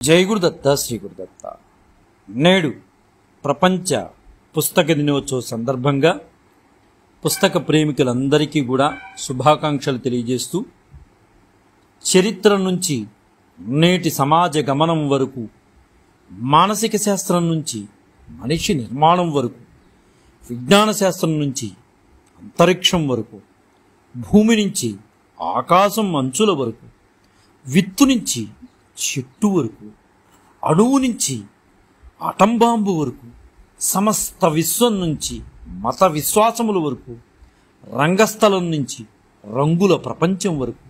జై గురుదత్త శ్రీ గురుదత్త. నేడు ప్రపంచ పుస్తక దినోత్సవ సందర్భంగా పుస్తక ప్రేమికులందరికీ కూడా శుభాకాంక్షలు తెలియజేస్తూ, చరిత్ర నుంచి నేటి సమాజ గమనం వరకు, మానసిక శాస్త్రం నుంచి మనిషి నిర్మాణం వరకు, విజ్ఞాన శాస్త్రం నుంచి అంతరిక్షం వరకు, భూమి నుంచి ఆకాశం అంచుల వరకు, విత్తు నుంచి చెట్టు వరకు, అణువు నుంచి ఆటం బాంబు వరకు, సమస్త విశ్వం నుంచి మత విశ్వాసముల వరకు, రంగస్థలం నుంచి రంగుల ప్రపంచం వరకు,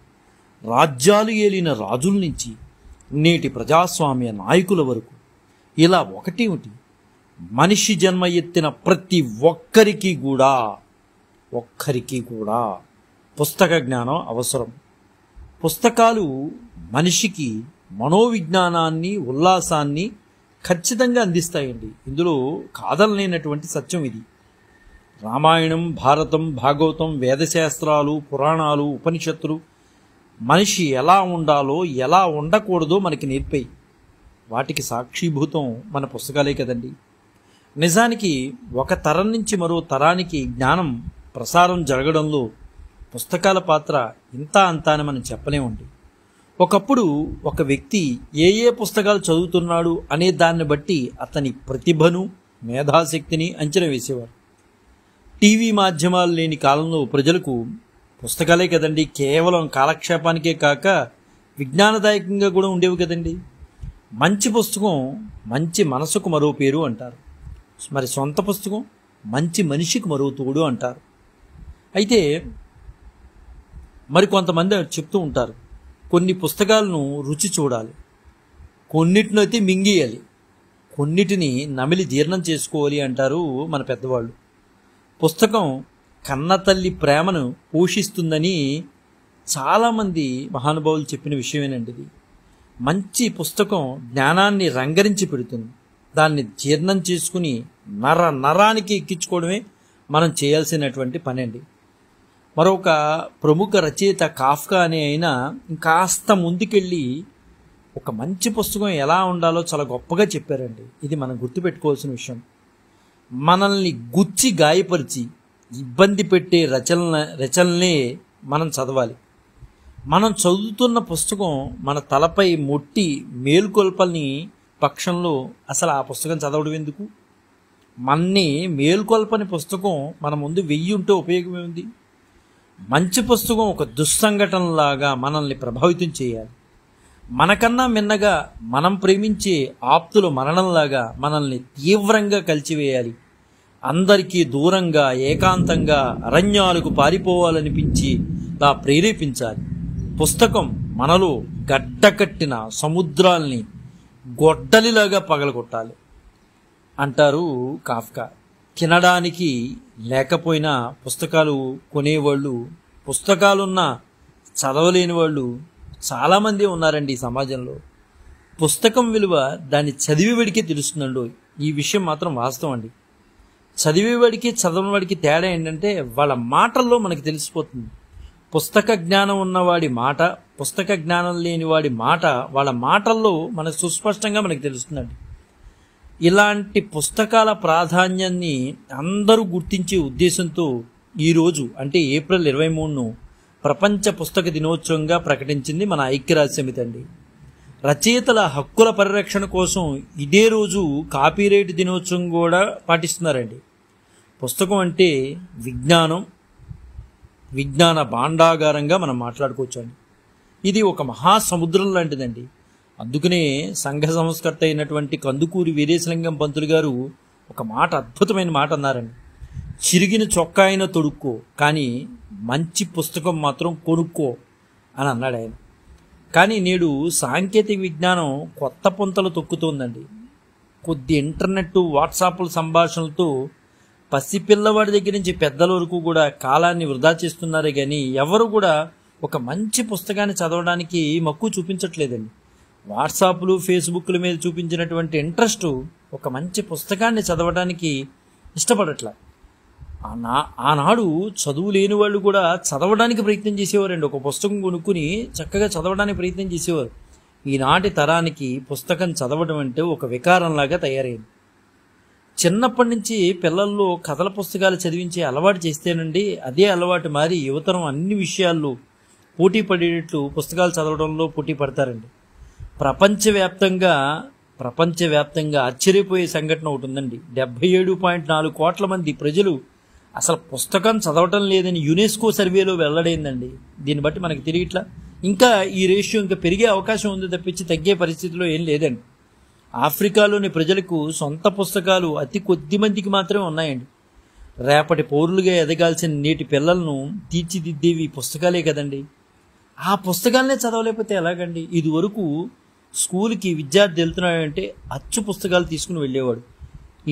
రాజ్యాలు ఏలిన రాజుల నుంచి నేటి ప్రజాస్వామ్య నాయకుల వరకు, ఇలా ఒకటి మనిషి జన్మ ఎత్తిన ప్రతి ఒక్కరికి కూడా పుస్తక జ్ఞానం అవసరం. పుస్తకాలు మనిషికి మనోవిజ్ఞానాన్ని, ఉల్లాసాన్ని ఖచ్చితంగా అందిస్తాయండి. ఇందులో కాదనలేనటువంటి సత్యం ఇది. రామాయణం, భారతం, భాగవతం, వేదశాస్త్రాలు, పురాణాలు, ఉపనిషత్తులు మనిషి ఎలా ఉండాలో, ఎలా ఉండకూడదో మనకి నేర్పాయి. వాటికి సాక్షిభూతం మన పుస్తకాలే కదండి. నిజానికి ఒక తరం నుంచి మరో తరానికి జ్ఞానం ప్రసారం జరగడంలో పుస్తకాల పాత్ర ఇంత అంతా అని మనం చెప్పలేమండి. ఒకప్పుడు ఒక వ్యక్తి ఏ పుస్తకాలు చదువుతున్నాడు అనే దాన్ని బట్టి అతని ప్రతిభను, మేధాశక్తిని అంచనా వేసేవారు. టీవీ మాధ్యమాలు లేని కాలంలో ప్రజలకు పుస్తకాలే కదండి కేవలం కాలక్షేపానికే కాక విజ్ఞానదాయకంగా కూడా ఉండేవి కదండి. మంచి పుస్తకం మంచి మనసుకు మరో పేరు అంటారు. మరి సొంత పుస్తకం మంచి మనిషికి మరో తోడు అంటారు. అయితే మరి కొంతమంది చెప్తూ ఉంటారు, కొన్ని పుస్తకాలను రుచి చూడాలి, కొన్నిటిని అయితే మింగేయాలి, కొన్నిటిని నమిలి జీర్ణం చేసుకోవాలి అంటారు మన పెద్దవాళ్ళు. పుస్తకం కన్నతల్లి ప్రేమను పోషిస్తుందని చాలామంది మహానుభావులు చెప్పిన విషయమేనండి ఇది. మంచి పుస్తకం జ్ఞానాన్ని రంగరించి పెడుతుంది. దాన్ని జీర్ణం చేసుకుని నరానికి ఎక్కించుకోవడమే మనం చేయాల్సినటువంటి పని అండి. మరొక ప్రముఖ రచయిత కాఫ్కా అనే ఆయన ఇంకాస్త ముందుకెళ్ళి ఒక మంచి పుస్తకం ఎలా ఉండాలో చాలా గొప్పగా చెప్పారండి. ఇది మనం గుర్తుపెట్టుకోవాల్సిన విషయం. మనల్ని గుచ్చి గాయపరిచి ఇబ్బంది పెట్టే రచనలనే మనం చదవాలి. మనం చదువుతున్న పుస్తకం మన తలపై మొట్టి మేలుకొల్పని పక్షంలో అసలు ఆ పుస్తకం చదవడం ఎందుకు? మన్ని మేలుకొల్పని పుస్తకం మన ముందు 1000 ఉంటే ఉపయోగమే ఉంది. మంచి పుస్తకం ఒక దుస్సంఘటనలాగా మనల్ని ప్రభావితం చేయాలి. మనకన్నా మిన్నగా మనం ప్రేమించే ఆప్తుల మరణంలాగా మనల్ని తీవ్రంగా కలిచివేయాలి. అందరికీ దూరంగా, ఏకాంతంగా, అరణ్యాలకు పారిపోవాలనిపించేలా ప్రేరేపించాలి. పుస్తకం మనలో గడ్డకట్టిన సముద్రాల్ని గొడ్డలిలాగా పగలగొట్టాలి అంటారు కాఫ్కా. తినడానికి లేకపోయినా పుస్తకాలు కొనేవాళ్ళు, పుస్తకాలున్నా చదవలేని వాళ్ళు చాలామంది ఉన్నారండి ఈ సమాజంలో. పుస్తకం విలువ దాన్ని చదివేవాడికే తెలుస్తుందండి. ఈ విషయం మాత్రం వాస్తవం అండి. చదివేవాడికి చదవనివాడికి తేడా ఏంటంటే వాళ్ళ మాటల్లో మనకి తెలిసిపోతుంది. పుస్తక జ్ఞానం ఉన్నవాడి మాట, పుస్తక జ్ఞానం లేని వాడి మాట, వాళ్ళ మాటల్లో మనకు సుస్పష్టంగా మనకు తెలుస్తుందండి. ఇలాంటి పుస్తకాల ప్రాధాన్యాన్ని అందరూ గుర్తించే ఉద్దేశంతో ఈరోజు అంటే ఏప్రిల్ 23ను ప్రపంచ పుస్తక దినోత్సవంగా ప్రకటించింది మన ఐక్యరాజ్య సమితి అండి. రచయితల హక్కుల పరిరక్షణ కోసం ఇదే రోజు కాపీరైట్ దినోత్సవం కూడా పాటిస్తున్నారండి. పుస్తకం అంటే విజ్ఞాన భాండాగారంగా మనం మాట్లాడుకోవచ్చండి. ఇది ఒక మహాసముద్రం లాంటిదండి. అందుకనే సంఘ సంస్కర్త అయినటువంటి కందుకూరి వీరేశలింగం పంతులు గారు ఒక మాట, అద్భుతమైన మాట అన్నారండి. చిరిగిన చొక్కా అయినా తొడుక్కో, కానీ మంచి పుస్తకం మాత్రం కొనుక్కో అని అన్నాడు ఆయన. కానీ నేడు సాంకేతిక విజ్ఞానం కొత్త పుంతలు తొక్కుతోందండి. కొద్ది ఇంటర్నెట్, వాట్సాప్ల సంభాషణలతో పసిపిల్లవాడి దగ్గర నుంచి పెద్దల వరకు కూడా కాలాన్ని వృధా చేస్తున్నారే కానీ ఎవరు కూడా ఒక మంచి పుస్తకాన్ని చదవడానికి మక్కువ చూపించట్లేదండి. వాట్సాప్లు, ఫేస్బుక్ల మీద చూపించినటువంటి ఇంట్రెస్ట్ ఒక మంచి పుస్తకాన్ని చదవడానికి ఇష్టపడట్లా. ఆనాడు చదువు లేని వాళ్ళు కూడా చదవడానికి ప్రయత్నం చేసేవారండి. ఒక పుస్తకం కొనుక్కుని చక్కగా చదవడానికి ప్రయత్నం చేసేవారు. ఈనాటి తరానికి పుస్తకం చదవడం అంటే ఒక వికారంలాగా తయారైంది. చిన్నప్పటి నుంచి పిల్లల్లో కథల పుస్తకాలు చదివించే అలవాటు చేస్తేనండి అదే అలవాటు మారి యువతరం అన్ని విషయాల్లో పోటీ పడేటట్లు పుస్తకాలు చదవడంలో పోటీ పడతారండి. ప్రపంచవ్యాప్తంగా ఆశ్చర్యపోయే సంఘటన ఒకటి ఉందండి. 77.4 కోట్ల మంది ప్రజలు అసలు పుస్తకం చదవటం లేదని యునెస్కో సర్వేలో వెల్లడైందండి. దీన్ని బట్టి మనకి తిరిగిట్లా ఇంకా ఈ రేషియో ఇంకా పెరిగే అవకాశం ఉంది తప్పించి తగ్గే పరిస్థితిలో ఏం లేదండి. ఆఫ్రికాలోని ప్రజలకు సొంత పుస్తకాలు అతి కొద్ది మందికి మాత్రమే ఉన్నాయండి. రేపటి పౌరులుగా ఎదగాల్సిన నేటి పిల్లలను తీర్చిదిద్దేవి పుస్తకాలే కదండి. ఆ పుస్తకాలనే చదవలేకపోతే ఎలాగండి? ఇదివరకు స్కూల్కి విద్యార్థి వెళ్తున్నాడంటే అచ్చు పుస్తకాలు తీసుకుని వెళ్ళేవాడు.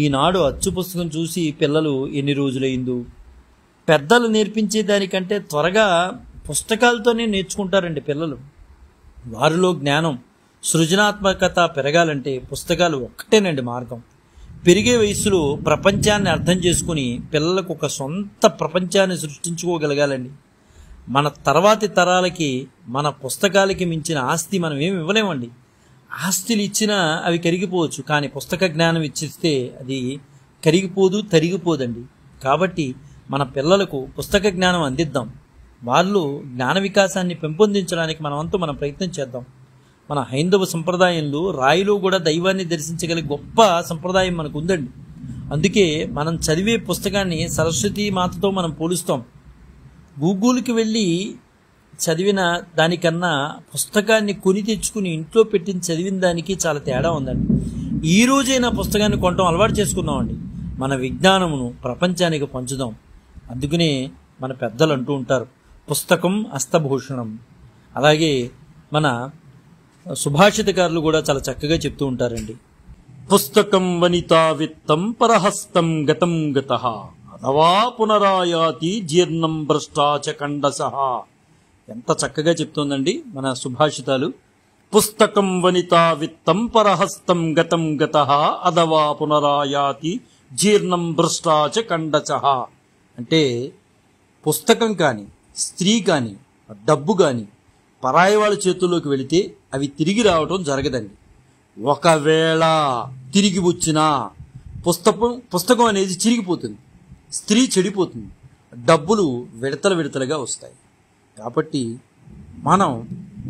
ఈనాడు అచ్చు పుస్తకం చూసి పిల్లలు ఎన్ని రోజులైందో. పెద్దలు నేర్పించే దానికంటే త్వరగా పుస్తకాలతోనే నేర్చుకుంటారండి పిల్లలు. వారిలో జ్ఞానం, సృజనాత్మకత పెరగాలంటే పుస్తకాలు ఒక్కటేనండి మార్గం. పెరిగే వయసులో ప్రపంచాన్ని అర్థం చేసుకుని పిల్లలకు ఒక సొంత ప్రపంచాన్ని సృష్టించుకోగలగాలండి. మన తర్వాతి తరాలకి మన పుస్తకాలకి మించిన ఆస్తి మనం ఏమి ఇవ్వలేమండి. ఆస్తులు ఇచ్చినా అవి కరిగిపోవచ్చు, కానీ పుస్తక జ్ఞానం ఇచ్చిస్తే అది కరిగిపోదు, తరిగిపోదండి. కాబట్టి మన పిల్లలకు పుస్తక జ్ఞానం అందిద్దాం. వాళ్ళు జ్ఞాన వికాసాన్ని పెంపొందించడానికి మనం ప్రయత్నం చేద్దాం. మన హైందవ సంప్రదాయంలో రాయిలో కూడా దైవాన్ని దర్శించగలిగే గొప్ప సంప్రదాయం మనకు ఉందండి. అందుకే మనం చదివే పుస్తకాన్ని సరస్వతీ మాతతో మనం పోలుస్తాం. గూగుల్కి వెళ్ళి చదివిన దానికన్నా పుస్తకాన్ని కొని తెచ్చుకుని ఇంట్లో పెట్టి చదివిన దానికి చాలా తేడా ఉందండి. ఈ రోజైనా పుస్తకాన్ని కొనడం అలవాటు చేసుకుందామండి. మన విజ్ఞానమును ప్రపంచానికి పంచుదాం. అందుకనే మన పెద్దలు అంటూ ఉంటారు, పుస్తకం హస్తభూషణం. అలాగే మన సుభాషితకారులు కూడా చాలా చక్కగా చెప్తూ ఉంటారండి. పుస్తకం వనితా విత్తం పరహస్తం గతం గతః అథవా పునరాయాతి జీర్ణం భ్రష్టాచ కండసః. ఎంత చక్కగా చెప్తోందండి మన సుభాషితాలు. పుస్తకం వనితా విత్తం పరహస్తం గతం గతః అథవా పునరాయాతి జీర్ణం భ్రష్టాచ కండసః. అంటే పుస్తకం కానీ, స్త్రీ కానీ, డబ్బు కానీ పరాయి వాళ్ళ చేతుల్లోకి వెళితే అవి తిరిగి రావటం జరగదండి. ఒకవేళ తిరిగి వచ్చినా పుస్తకం అనేది చిరిగిపోతుంది, స్త్రీ చెడిపోతుంది, డబ్బులు విడతలుగా వస్తాయి. కాబట్టి మనం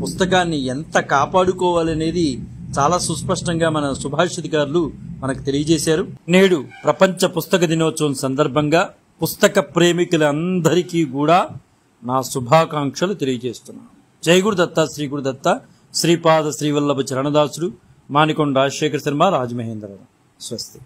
పుస్తకాన్ని ఎంత కాపాడుకోవాలనేది చాలా సుస్పష్టంగా మన సుభాషితకారులు మనకు తెలియజేశారు. నేడు ప్రపంచ పుస్తక దినోత్సవం సందర్భంగా పుస్తక ప్రేమికులందరికీ కూడా నా శుభాకాంక్షలు తెలియజేస్తున్నాను. జై గురుదత్త, శ్రీ గురుదత్త, శ్రీపాద శ్రీవల్లభ చరణదాసుడు, మానికొండ రాజశేఖర శర్మ, రాజమహేంద్రరావు. స్వస్తి.